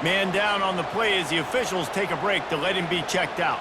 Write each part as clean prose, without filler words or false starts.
Man down on the play as the officials take a break to let him be checked out.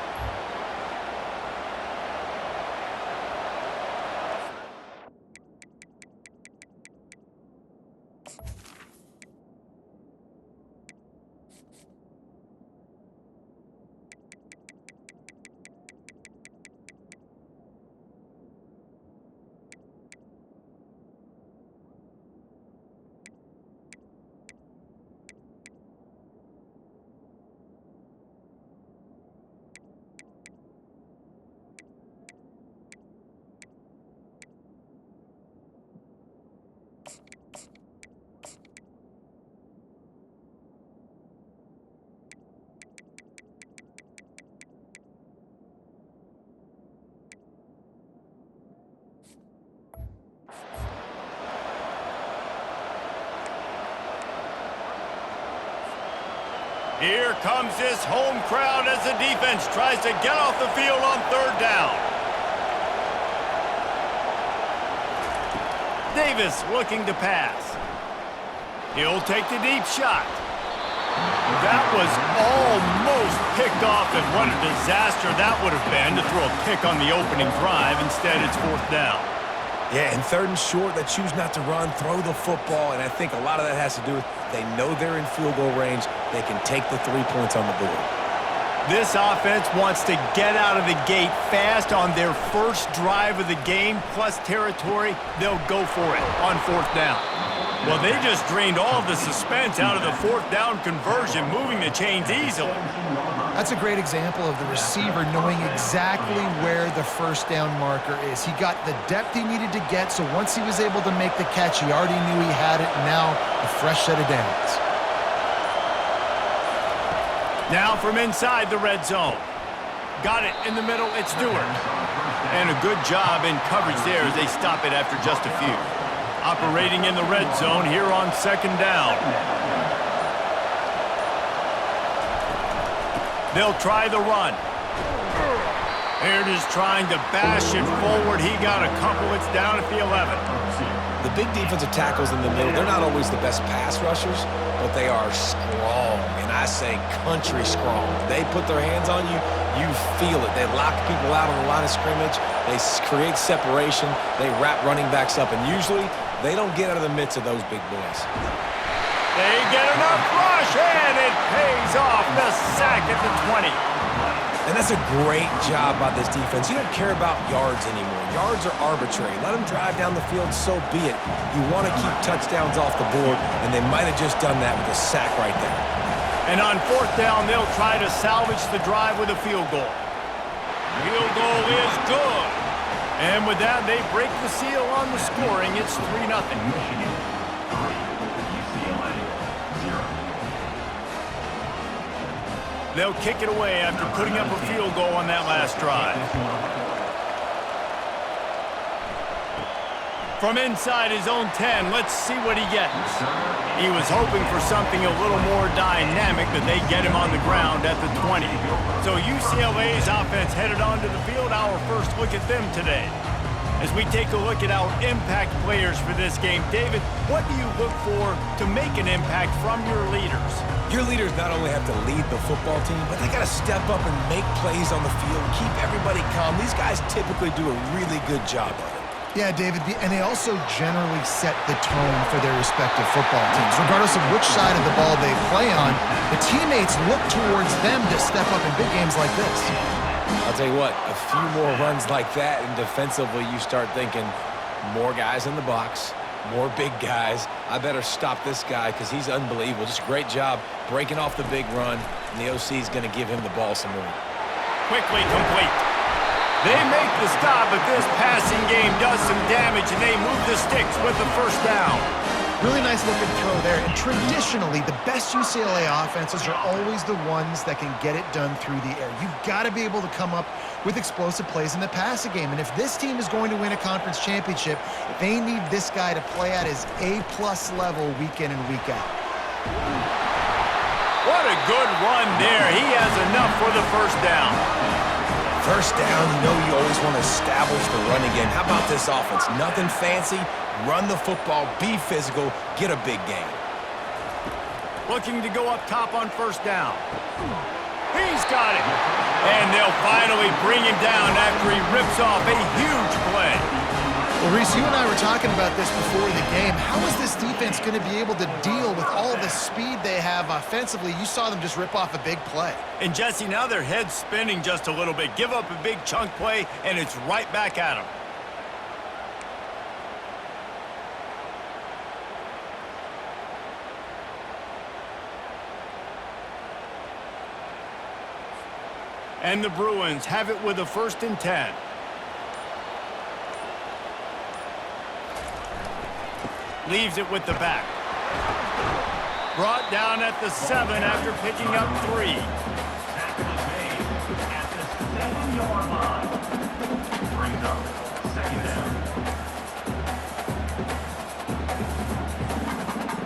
Here comes this home crowd as the defense tries to get off the field on third down. Davis looking to pass. He'll take the deep shot. That was almost picked off, and what a disaster that would have been to throw a pick on the opening drive. Instead, it's fourth down. Yeah, and third and short, they choose not to run, throw the football, and I think a lot of that has to do with they know they're in field goal range. They can take the 3 points on the board. This offense wants to get out of the gate fast on their first drive of the game, plus territory. They'll go for it on fourth down. Well, they just drained all of the suspense out of the fourth down conversion, moving the chains easily. That's a great example of the receiver knowing exactly where the first down marker is. He got the depth he needed to get, so once he was able to make the catch, he already knew he had it, and now a fresh set of downs. Now from inside the red zone. Got it in the middle, it's Stewart. And a good job in coverage there as they stop it after just a few. Operating in the red zone here on second down. They'll try the run. Baird is trying to bash it forward. He got a couple. It's down at the 11. The big defensive tackles in the middle, they're not always the best pass rushers, but they are strong, and I say country strong. They put their hands on you, you feel it. They lock people out on the line of scrimmage. They create separation. They wrap running backs up, and usually they don't get out of the midst of those big boys. They get enough rush, and it pays off. The sack at the 20. And that's a great job by this defense. You don't care about yards anymore. Yards are arbitrary. Let them drive down the field, so be it. You want to keep touchdowns off the board, and they might have just done that with a sack right there. And on fourth down, they'll try to salvage the drive with a field goal. Field goal is good. And with that, they break the seal on the scoring. It's 3-0. Michigan 3, UCLA 0. They'll kick it away after putting up a field goal on that last drive. From inside his own 10, let's see what he gets. He was hoping for something a little more dynamic, but they get him on the ground at the 20. So UCLA's offense headed onto the field. Our first look at them today. As we take a look at our impact players for this game, David, what do you look for to make an impact from your leaders? Your leaders not only have to lead the football team, but they got to step up and make plays on the field, keep everybody calm. These guys typically do a really good job of it. Yeah, David, and they also generally set the tone for their respective football teams. Regardless of which side of the ball they play on, the teammates look towards them to step up in big games like this. I'll tell you what, a few more runs like that, and defensively you start thinking more guys in the box, more big guys. I better stop this guy because he's unbelievable. Just a great job breaking off the big run, and the OC is going to give him the ball some more. Quickly complete. They make the stop, but this passing game does some damage, and they move the sticks with the first down. Really nice looking throw there, and traditionally, the best UCLA offenses are always the ones that can get it done through the air. You've got to be able to come up with explosive plays in the passing game, and if this team is going to win a conference championship, they need this guy to play at his A-plus level week in and week out. What a good run there. He has enough for the first down. First down, you know you always want to establish the running game. How about this offense? Nothing fancy. Run the football, be physical, get a big gain. Looking to go up top on first down. He's got it. And they'll finally bring him down after he rips off a huge play. Well, Reese, you and I were talking about this before the game. How is this defense going to be able to deal with all the speed they have offensively? You saw them just rip off a big play. And Jesse, now their head's spinning just a little bit. Give up a big chunk play, and it's right back at them. And the Bruins have it with a 1st and 10. Leaves it with the back. Brought down at the 7 after picking up 3. Tackle is made at the 7-yard line. Brings up 2nd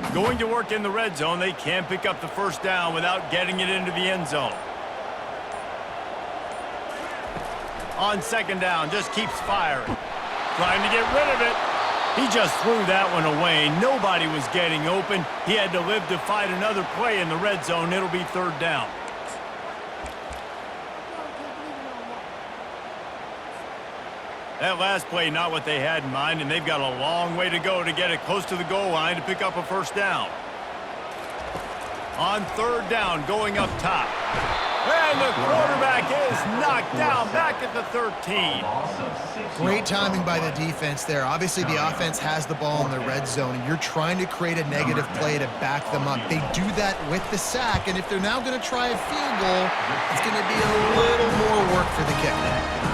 down. Going to work in the red zone. They can't pick up the 1st down without getting it into the end zone. On 2nd down, just keeps firing. Trying to get rid of it. He just threw that one away. Nobody was getting open. He had to live to fight another play in the red zone. It'll be 3rd down. That last play, not what they had in mind, and they've got a long way to go to get it close to the goal line to pick up a 1st down. On 3rd down, going up top. And the quarterback is knocked down back at the 13. Great timing by the defense there. Obviously, the offense has the ball in the red zone, and you're trying to create a negative play to back them up. They do that with the sack, and if they're now going to try a field goal, it's going to be a little more work for the kicker.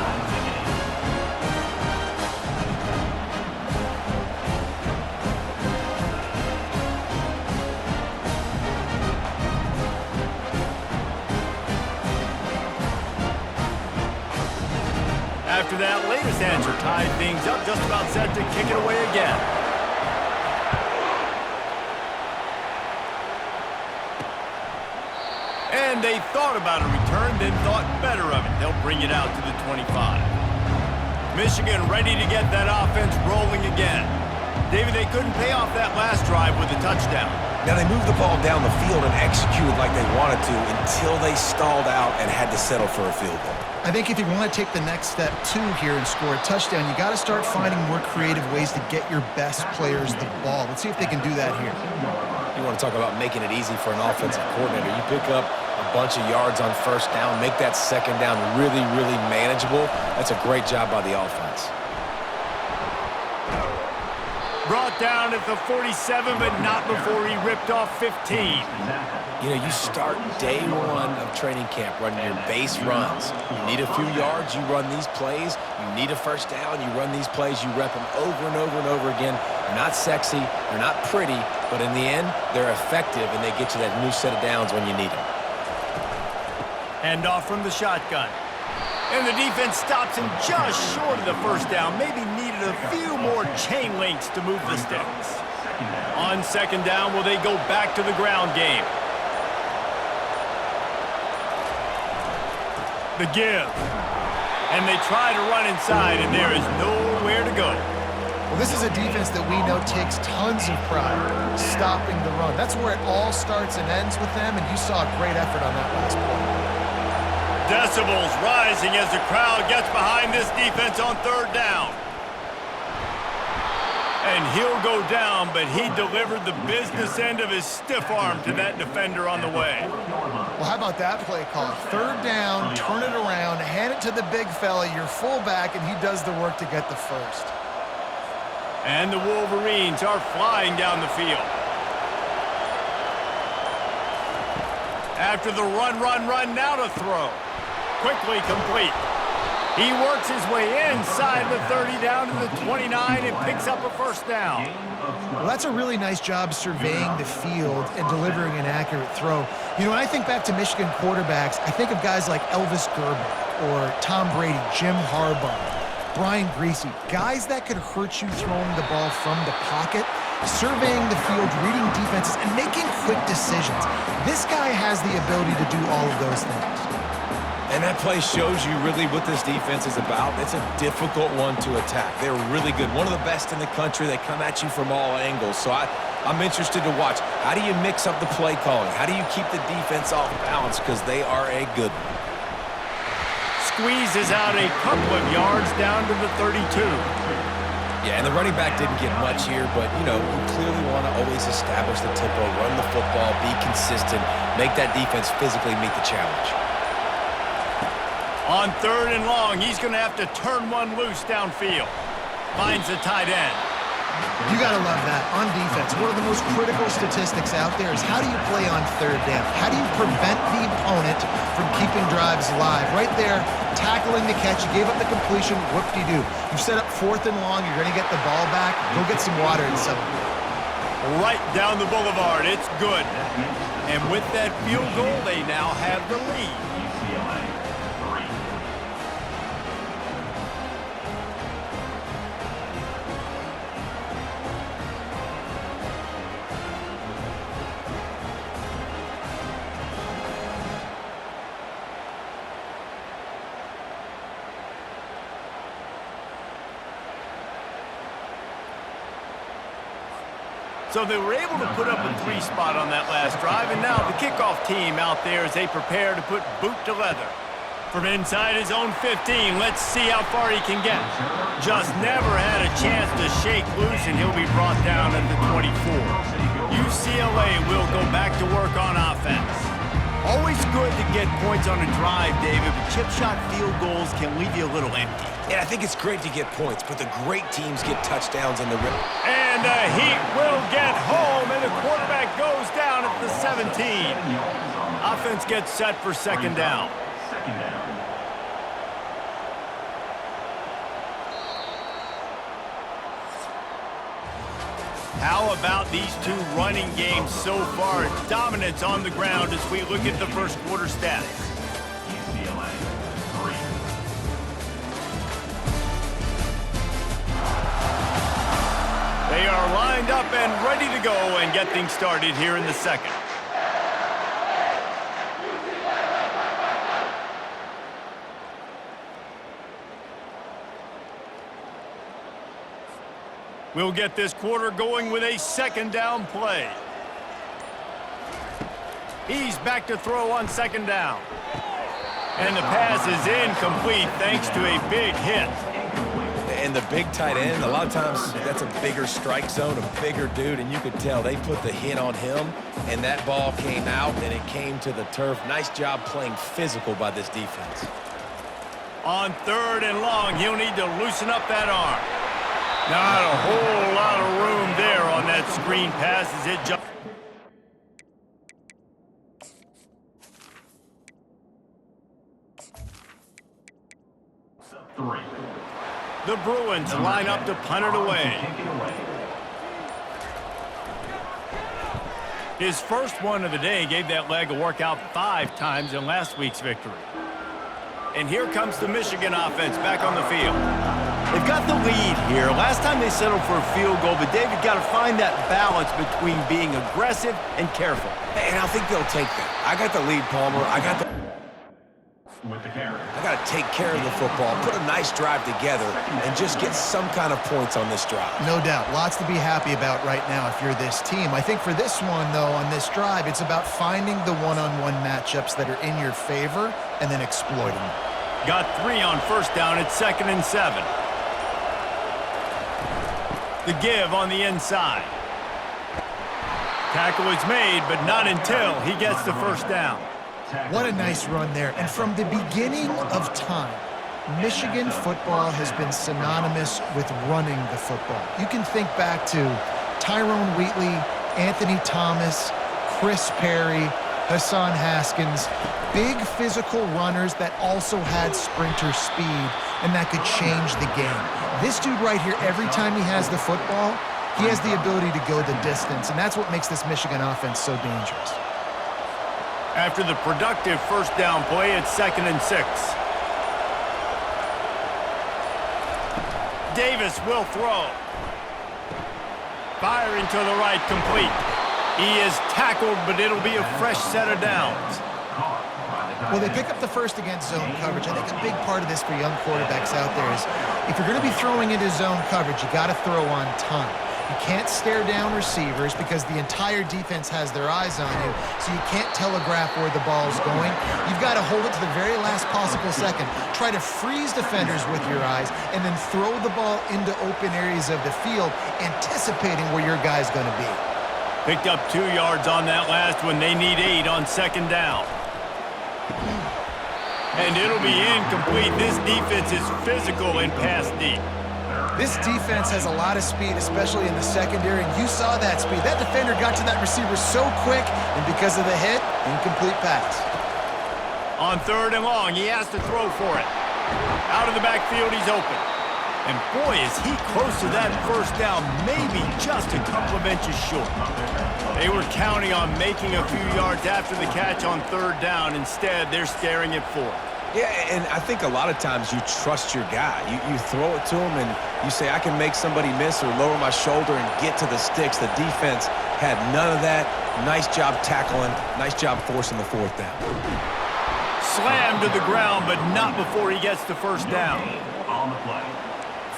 After that latest answer tied things up, just about set to kick it away again. And they thought about a return, then thought better of it. They'll bring it out to the 25. Michigan ready to get that offense rolling again. David, they couldn't pay off that last drive with a touchdown. Now, they moved the ball down the field and executed like they wanted to until they stalled out and had to settle for a field goal. I think if you want to take the next step, too, here and score a touchdown, you got to start finding more creative ways to get your best players the ball. Let's see if they can do that here. You want to talk about making it easy for an offensive coordinator. You pick up a bunch of yards on 1st down, make that 2nd down really, really manageable. That's a great job by the offense. Brought down at the 47, but not before he ripped off 15. You know, you start day 1 of training camp running your base runs. You need a few yards, you run these plays. You need a 1st down, you run these plays. You rep them over and over and over again. They're not sexy, they're not pretty, but in the end, they're effective, and they get you that new set of downs when you need them. Hand off from the shotgun. And the defense stops him just short of the 1st down. Maybe needed a few more chain links to move the sticks. On 2nd down, will they go back to the ground game? The give. And they try to run inside, and there is nowhere to go. Well, this is a defense that we know takes tons of pride stopping the run. That's where it all starts and ends with them, and you saw a great effort on that last play. Decibels rising as the crowd gets behind this defense on 3rd down. And he'll go down, but he delivered the business end of his stiff arm to that defender on the way. Well, how about that play call? 3rd down, turn it around, hand it to the big fella, your fullback, and he does the work to get the 1st. And the Wolverines are flying down the field. After the run, now to throw. Quickly complete. He works his way inside the 30 down to the 29 and picks up a 1st down. Well, that's a really nice job surveying the field and delivering an accurate throw. You know, when I think back to Michigan quarterbacks, I think of guys like Elvis Gerber or Tom Brady, Jim Harbaugh, Brian Griese, guys that could hurt you throwing the ball from the pocket, surveying the field, reading defenses, and making quick decisions. This guy has the ability to do all of those things. And that play shows you really what this defense is about. It's a difficult one to attack. They're really good. One of the best in the country. They come at you from all angles. So I I'm interested to watch. How do you mix up the play calling? How do you keep the defense off balance? Because they are a good one. Squeezes out a couple of yards down to the 32. Yeah, and the running back didn't get much here, but, you know, you clearly want to always establish the tempo, run the football, be consistent, make that defense physically meet the challenge. On 3rd and long, he's going to have to turn one loose downfield. Finds the tight end. You got to love that. On defense, one of the most critical statistics out there is how do you play on 3rd down? How do you prevent the opponent from keeping drives alive? Right there, tackling the catch. You gave up the completion. Whoop-de-doo. You set up 4th and long. You're going to get the ball back. Go get some water and celebrate. Right down the boulevard. It's good. And with that field goal, they now have the lead. UCLA 3. So they were able to put up a 3 spot on that last drive, and now the kickoff team out there as they prepare to put boot to leather. From inside his own 15, let's see how far he can get. Just never had a chance to shake loose, and he'll be brought down at the 24. UCLA will go back to work on offense. Always good to get points on a drive, David, but chip shot field goals can leave you a little empty. Yeah, I think it's great to get points, but the great teams get touchdowns in the rim. And he will get home, and the quarterback goes down at the 17. Offense gets set for 2nd down. 2nd down. How about these two running games so far? Dominance on the ground as we look at the first quarter stats. UCLA 3. They are lined up and ready to go and get things started here in the second. We'll get this quarter going with a 2nd down play. He's back to throw on 2nd down. And the pass is incomplete thanks to a big hit. And the big tight end, a lot of times that's a bigger strike zone, a bigger dude, and you could tell they put the hit on him, and that ball came out, and it came to the turf. Nice job playing physical by this defense. On 3rd and long, he'll need to loosen up that arm. Not a whole lot of room there on that screen pass as it jumps. The Bruins line up to punt it away. His first one of the day gave that leg a workout 5 times in last week's victory. And here comes the Michigan offense back on the field. They've got the lead here. Last time they settled for a field goal, but David got to find that balance between being aggressive and careful. And I think they'll take that. I got the lead, Palmer. I got to take care of the football, put a nice drive together, and just get some kind of points on this drive. No doubt. Lots to be happy about right now if you're this team. I think for this one, though, on this drive, it's about finding the one-on-one matchups that are in your favor and then exploiting them. Got 3 on 1st down at 2nd and 7. The give on the inside. Tackle is made, but not until he gets the 1st down. What a nice run there. And from the beginning of time, Michigan football has been synonymous with running the football. You can think back to Tyrone Wheatley, Anthony Thomas, Chris Perry, Hassan Haskins, big physical runners that also had sprinter speed and that could change the game. This dude right here, every time he has the football, he has the ability to go the distance, and that's what makes this Michigan offense so dangerous. After the productive 1st down play, it's 2nd and 6. Davis will throw. Firing to the right, complete. He is tackled, but it'll be a fresh set of downs. Well, they pick up the 1st against zone coverage. I think a big part of this for young quarterbacks out there is if you're going to be throwing into zone coverage, you got to throw on time. You can't stare down receivers because the entire defense has their eyes on you, so you can't telegraph where the ball's going. You've got to hold it to the very last possible second. Try to freeze defenders with your eyes, and then throw the ball into open areas of the field, anticipating where your guy's going to be. Picked up 2 yards on that last one. They need 8 on second down. And it'll be incomplete. This defense is physical in pass deep. This defense has a lot of speed, especially in the secondary, and you saw that speed. That defender got to that receiver so quick, and because of the hit, incomplete pass. On 3rd and long, he has to throw for it. Out of the backfield, he's open. And boy, is he close to that first down, maybe just a couple of inches short. They were counting on making a few yards after the catch on 3rd down. Instead, they're staring at 4th. Yeah, and I think a lot of times you trust your guy. You throw it to him and you say, I can make somebody miss or lower my shoulder and get to the sticks. The defense had none of that. Nice job tackling. Nice job forcing the 4th down. Slammed to the ground, but not before he gets to first down. On the play.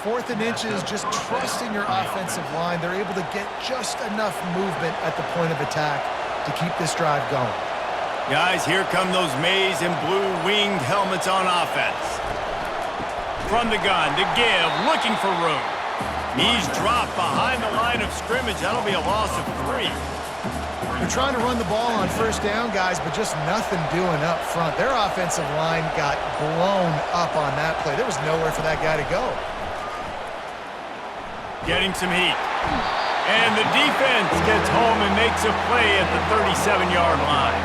4th and inches, just trusting your offensive line. They're able to get just enough movement at the point of attack to keep this drive going. Guys, here come those maize and blue winged helmets on offense. From the gun to give, looking for room. He's dropped behind the line of scrimmage. That'll be a loss of 3. They're trying to run the ball on first down, guys, but just nothing doing up front. Their offensive line got blown up on that play. There was nowhere for that guy to go. Getting some heat. And the defense gets home and makes a play at the 37-yard line.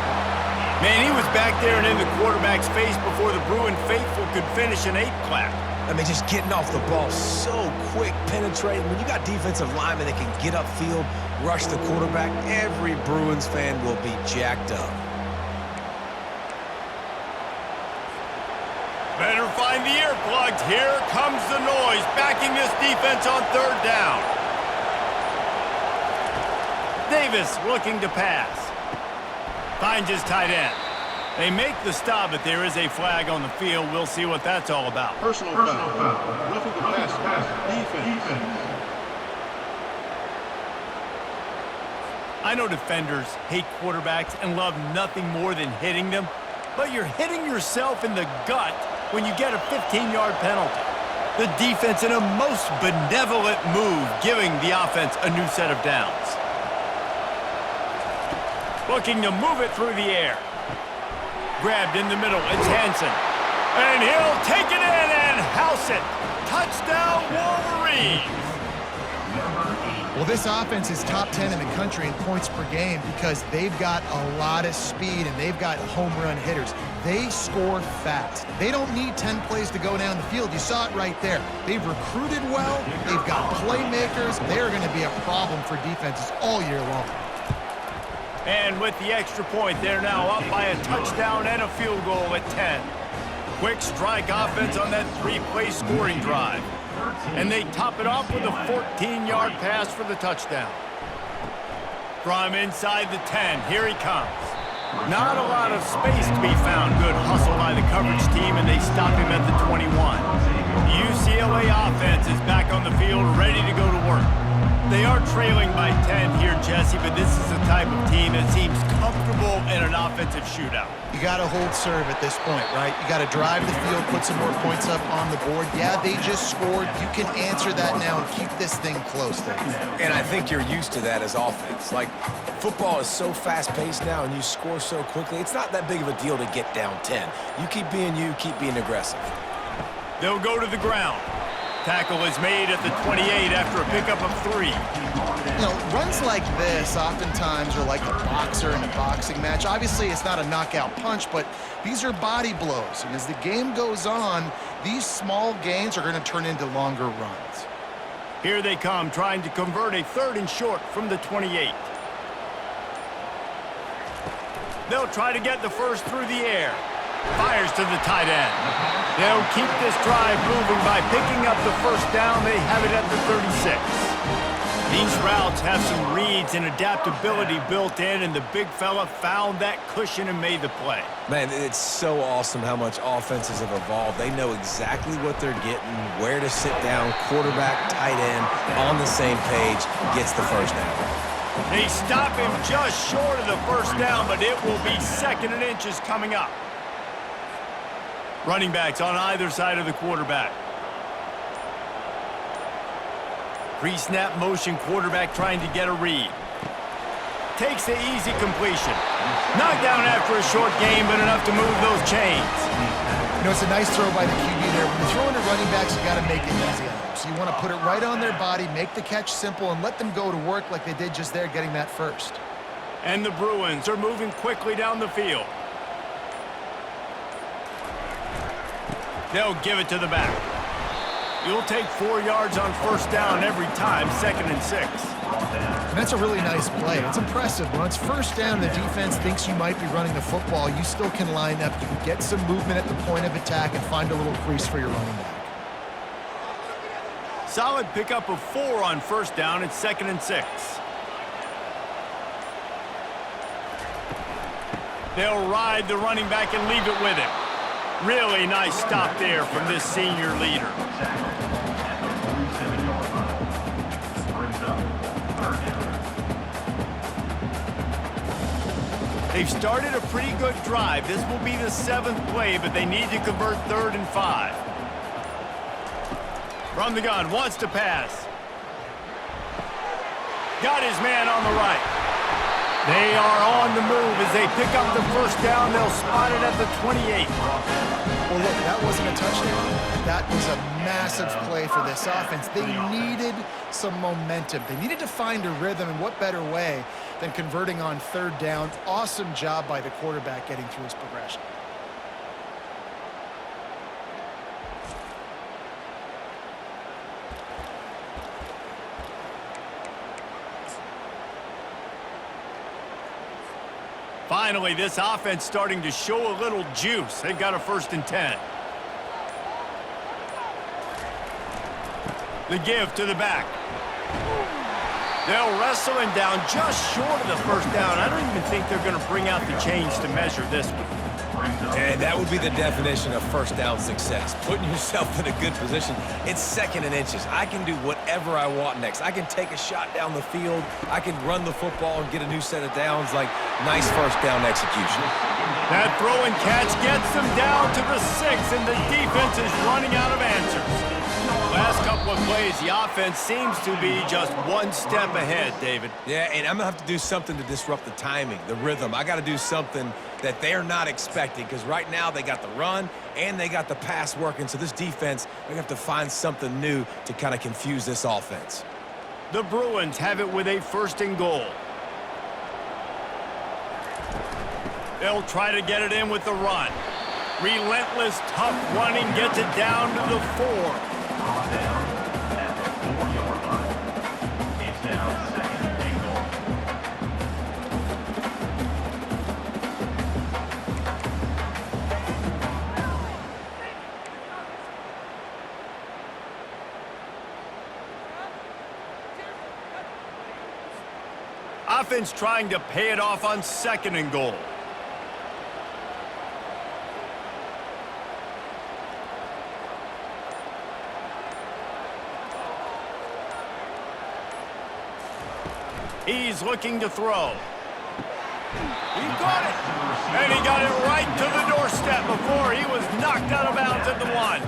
Man, he was back there and in the quarterback's face before the Bruin faithful could finish an 8 clap. I mean, just getting off the ball so quick, penetrating. When you got defensive linemen that can get upfield, rush the quarterback, every Bruins fan will be jacked up. Better find the earplugs. Here comes the noise, backing this defense on 3rd down. Davis looking to pass. Finds his tight end. They make the stop, but there is a flag on the field. We'll see what that's all about. Personal foul. Roughing the passer. Defense. I know defenders hate quarterbacks and love nothing more than hitting them, but you're hitting yourself in the gut when you get a 15-yard penalty. The defense in a most benevolent move, giving the offense a new set of downs. Looking to move it through the air. Grabbed in the middle, it's Hansen. And he'll take it in and house it. Touchdown, Wolverines! Well, this offense is top 10 in the country in points per game because they've got a lot of speed and they've got home run hitters. They score fast. They don't need 10 plays to go down the field. You saw it right there. They've recruited well. They've got playmakers. They're going to be a problem for defenses all year long. And with the extra point, they're now up by a touchdown and a field goal at 10. Quick strike offense on that 3-play scoring drive. And they top it off with a 14-yard pass for the touchdown. From inside the 10, here he comes. Not a lot of space to be found. Good hustle by the coverage team, and they stop him at the 21. The UCLA offense is back on the field, ready to go to work. They are trailing by 10 here, Jesse, but this is the type of team that seems comfortable in an offensive shootout. You got to hold serve at this point, right? You got to drive the field, put some more points up on the board. Yeah, they just scored. You can answer that now and keep this thing close there. And I think you're used to that as offense. Like, football is so fast-paced now and you score so quickly, it's not that big of a deal to get down 10. You keep being you, keep being aggressive. They'll go to the ground. Tackle is made at the 28 after a pickup of 3. You know, runs like this oftentimes are like a boxer in a boxing match. Obviously, it's not a knockout punch, but these are body blows. And as the game goes on, these small gains are going to turn into longer runs. Here they come, trying to convert a 3rd and short from the 28. They'll try to get the first through the air. Fires to the tight end. They'll keep this drive moving by picking up the first down. They have it at the 36. These routes have some reads and adaptability built in, and the big fella found that cushion and made the play. Man, it's so awesome how much offenses have evolved. They know exactly what they're getting, where to sit down, quarterback, tight end, on the same page, gets the first down. They stop him just short of the first down, but it will be 2nd and inches coming up. Running backs on either side of the quarterback. Pre-snap motion quarterback trying to get a read. Takes the easy completion. Knocked down after a short game, but enough to move those chains. You know, it's a nice throw by the QB there. When you're throwing to running backs, you got to make it easy on them. So you want to put it right on their body, make the catch simple, and let them go to work like they did just there, getting that first. And the Bruins are moving quickly down the field. They'll give it to the back. You'll take 4 yards on first down every time, 2nd and 6. And that's a really nice play. It's impressive. When it's first down, the defense thinks you might be running the football. You still can line up. You can get some movement at the point of attack and find a little crease for your running back. Solid pickup of 4 on first down. It's 2nd and 6. They'll ride the running back and leave it with him. Really nice stop there from this senior leader. They've started a pretty good drive. This will be the 7th play, but they need to convert 3rd and 5. From the gun, wants to pass. Got his man on the right. They are on the move as they pick up the first down. They'll spot it at the 28. Well, look, that wasn't a touchdown. That was a massive play for this offense. They needed some momentum. They needed to find a rhythm, and what better way than converting on 3rd down. Awesome job by the quarterback getting through his progression. Finally, this offense starting to show a little juice. They've got a 1st and 10. The give to the back. They'll wrestle him down just short of the first down. I don't even think they're going to bring out the chains to measure this one. And that would be the definition of first down success. Putting yourself in a good position. It's 2nd and inches. I can do whatever I want next. I can take a shot down the field. I can run the football and get a new set of downs. Like, nice first down execution. That throw and catch gets them down to the 6, and the defense is running out of answers. Last couple of plays, the offense seems to be just 1 step ahead, David. Yeah, and I'm going to have to do something to disrupt the timing, the rhythm. I got to do something that they're not expecting, because right now they got the run and they got the pass working. So this defense, they have to find something new to kind of confuse this offense. The Bruins have it with a 1st and goal. They'll try to get it in with the run. Relentless, tough running gets it down to the 4. Offense trying to pay it off on 2nd and goal. He's looking to throw. He got it. And he got it right to the doorstep before he was knocked out of bounds at the 1.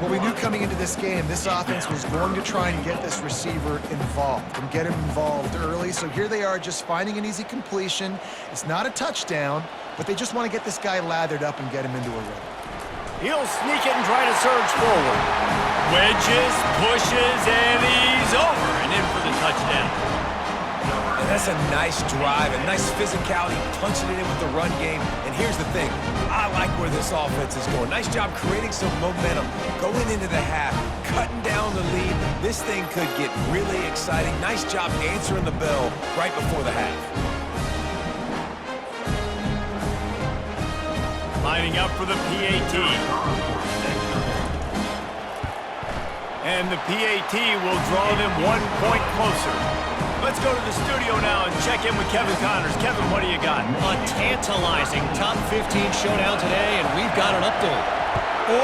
Well, we knew coming into this game, this offense was going to try and get this receiver involved and get him involved early. So here they are just finding an easy completion. It's not a touchdown, but they just want to get this guy lathered up and get him into a rhythm. He'll sneak it and try to surge forward. Wedges, pushes, and he's over and in for the touchdown. And that's a nice drive, a nice physicality, punching it in with the run game. And here's the thing, I like where this offense is going. Nice job creating some momentum, going into the half, cutting down the lead. This thing could get really exciting. Nice job answering the bell right before the half. Lining up for the PAT. And the PAT will draw them 1 point closer. Let's go to the studio now and check in with Kevin Connors. Kevin, what do you got? A tantalizing top 15 showdown today, and we've got an update.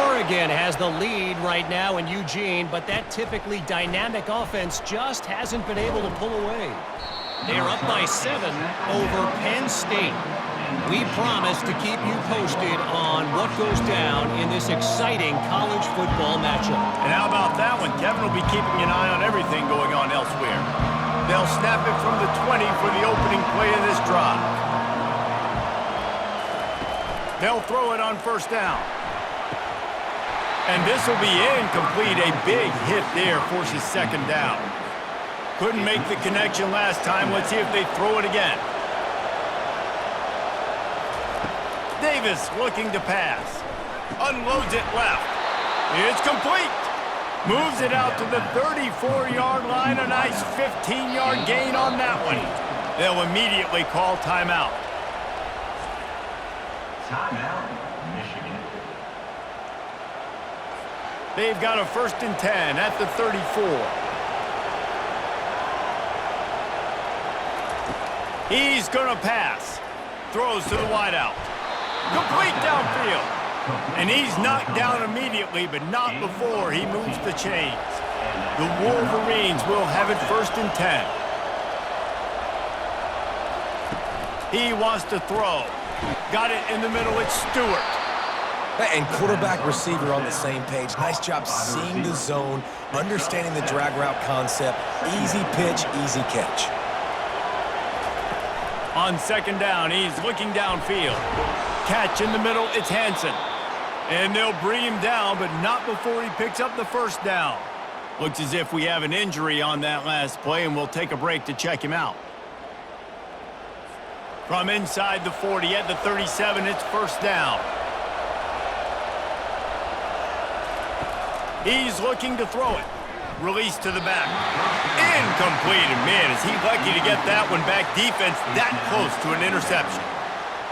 Oregon has the lead right now in Eugene, but that typically dynamic offense just hasn't been able to pull away. They're up by 7 over Penn State. We promise to keep you posted on what goes down in this exciting college football matchup. And how about that one? Kevin will be keeping an eye on everything going on elsewhere. They'll snap it from the 20 for the opening play of this drive. They'll throw it on first down. And this will be incomplete. A big hit there forces second down. Couldn't make the connection last time. Let's see if they throw it again. Davis looking to pass. Unloads it left. It's complete. Moves it out to the 34-yard line. A nice 15-yard gain on that one. They'll immediately call timeout. Timeout, Michigan. They've got a 1st and 10 at the 34. He's going to pass. Throws to the wideout. Complete downfield. And he's knocked down immediately, but not before he moves the chains. The Wolverines will have it 1st and 10. He wants to throw. Got it in the middle. It's Stewart. And quarterback receiver on the same page. Nice job seeing the zone, understanding the drag route concept. Easy pitch, easy catch. On 2nd down, he's looking downfield. Catch in the middle, it's Hansen. And they'll bring him down, but not before he picks up the 1st down. Looks as if we have an injury on that last play, and we'll take a break to check him out. From inside the 40 at the 37, it's 1st down. He's looking to throw it. Release to the back. Incomplete. And man, is he lucky to get that one back. Defense that close to an interception.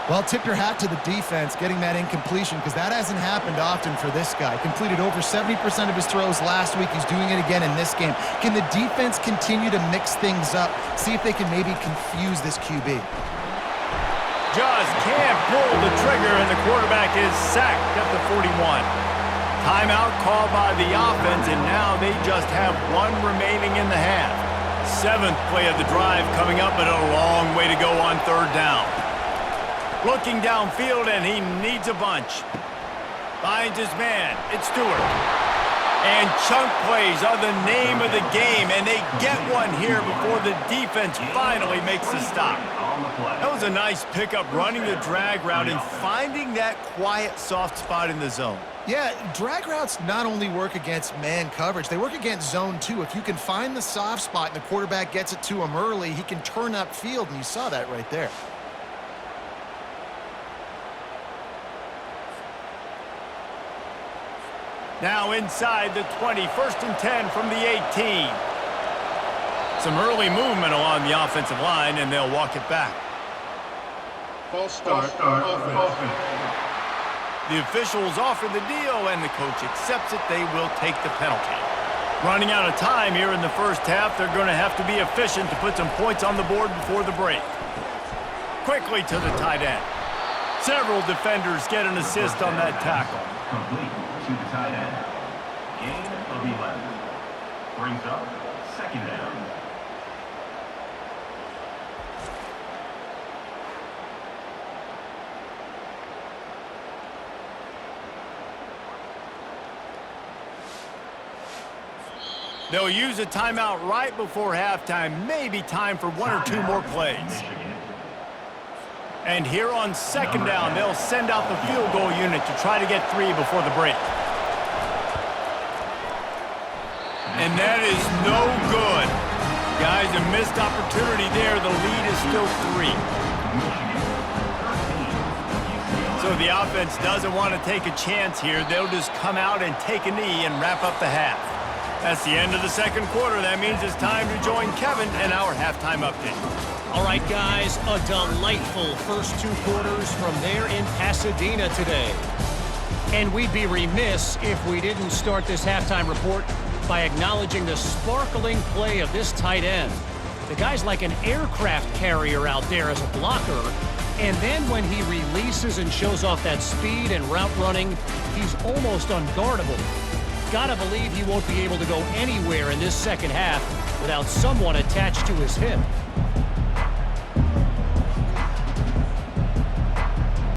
Well, tip your hat to the defense getting that incompletion because that hasn't happened often for this guy. Completed over 70% of his throws last week. He's doing it again in this game. Can the defense continue to mix things up? See if they can maybe confuse this QB. Just can't pull the trigger, and the quarterback is sacked at the 41. Timeout called by the offense, and now they just have 1 remaining in the half. 7th play of the drive coming up, but a long way to go on 3rd down. Looking downfield, and he needs a bunch. Finds his man. It's Stewart. And chunk plays are the name of the game, and they get one here before the defense finally makes the stop. That was a nice pickup, running the drag route and finding that quiet, soft spot in the zone. Yeah, drag routes not only work against man coverage, they work against zone too. If you can find the soft spot and the quarterback gets it to him early, he can turn upfield, and you saw that right there. Now inside the 20, 1st and 10 from the 18. Some early movement along the offensive line, and they'll walk it back. False start, offense. The officials offer the deal, and the coach accepts it. They will take the penalty. Running out of time here in the 1st half, they're going to have to be efficient to put some points on the board before the break. Quickly to the tight end. Several defenders get an assist on that tackle. Complete to the tight end. Gain of 11. Brings up 2nd down. They'll use a timeout right before halftime. Maybe time for 1 or 2 more plays. And here on 2nd down, they'll send out the field goal unit to try to get 3 before the break. And that is no good. Guys, a missed opportunity there. The lead is still 3. So the offense doesn't want to take a chance here. They'll just come out and take a knee and wrap up the half. That's the end of the 2nd quarter. That means it's time to join Kevin in our halftime update. All right, guys, a delightful first 2 quarters from there in Pasadena today. And we'd be remiss if we didn't start this halftime report by acknowledging the sparkling play of this tight end. The guy's like an aircraft carrier out there as a blocker. And then when he releases and shows off that speed and route running, he's almost unguardable. Gotta believe he won't be able to go anywhere in this second half without someone attached to his hip.